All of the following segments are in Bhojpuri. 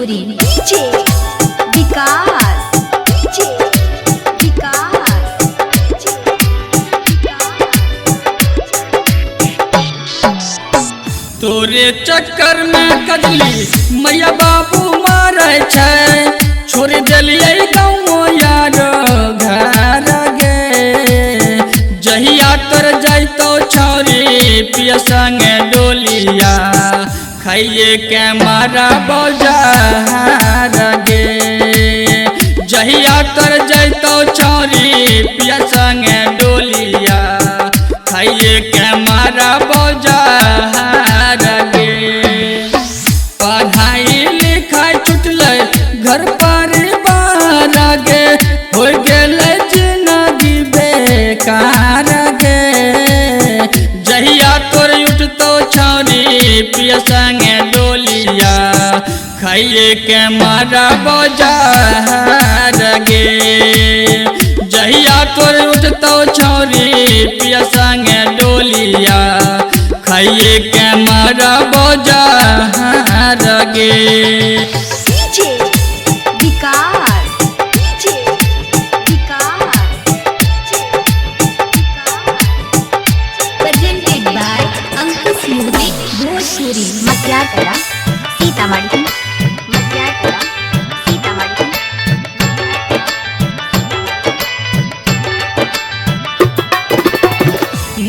भोजपुरी डीजे विकास डीजे विकास तोरे चक्कर में कजली मैया बाबू मारे छै छोड़ दिलिए गाँव यार घर गे जहिया तर जाइतो छौरी पिया संगे डोलिया खाइए के मारा बजार गे जहिया तर जाइतो छौरी पिया संगे डोलिया खाइए के मारा बजार गे पढ़ाई लिखाई छुटल घर परिवार गे हो गेल जिंदगी बेकार गे जहिया तोर उठतो छौरी पिया संगे डोलिया खाइए के मारा बजार गे जहिया तोर उठतो छौरी पिया संगे डोलिया खाइए के मारा बजार गे DJ Vikas DJ Vikas presented by Ankush music Bhojpuri Matiyala Sitamarhi Matiyala Sitamarhi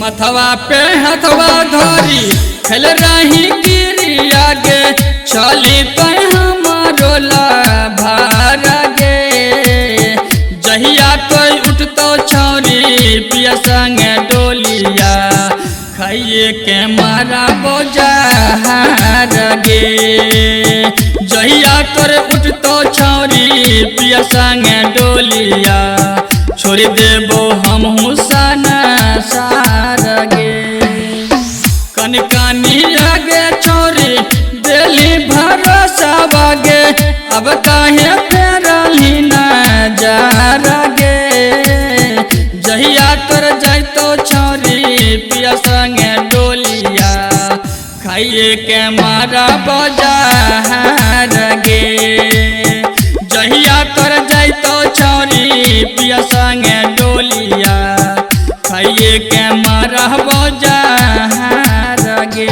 मथवा पे हथवा धरी खेल रही गिरिया गे चली तो हमारो भार गे जहिया तो उठतो छौरी पिया संगे डोलिया खाइए के मारा बजार गे जहिया तोर उठतो छौरी पिया संगे डोलिया छोड़ देबो हम हुसन सार गे कनकानी आगे छोरी दिली भरोसा बागे अब काहे फेरली न जार गे जहिया तोर जाइतो छौरी पिया संगे डोलिया खाइए के मारा बजार गे जहिया तोर जाइतो छौरी पिया संगे डोलिया खाइए के मारा बजार गे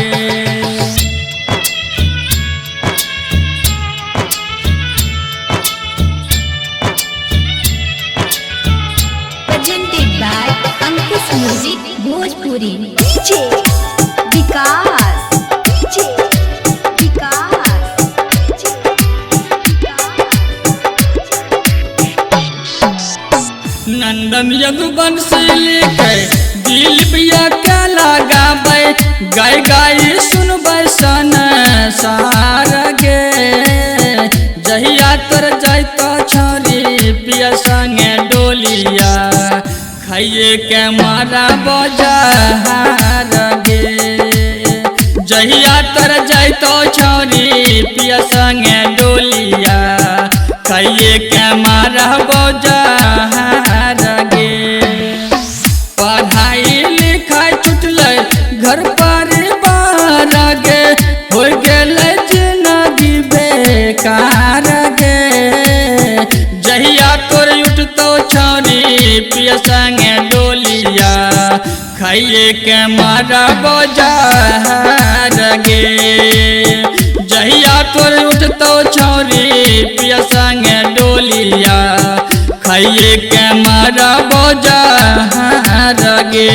presented by Ankush music Bhojpuri DJ Vikas DJ Vikas Nandan Yaduvanshi लिखे दिलबिया के लगाबै गाय गाय सुनबै सन सार गे जहिया तर जाइतो छौरी पिया संगे डोलिया खाइए के मारा बजार गे जहिया तर जाइतो छौरी पिया संगे डोलिया खाइए के मारा बजार गे पढ़ाई लिखाई छुटल घर परिवार गे हो गेल जिंदगी बेकार गे जहिया तोर उठतो छौरी पिया संगे डोलिया खाइए के मारा बजार गे जहिया तोर उठतो छौरी पिया संगे डोलिया खाइए के मारा बजार गे।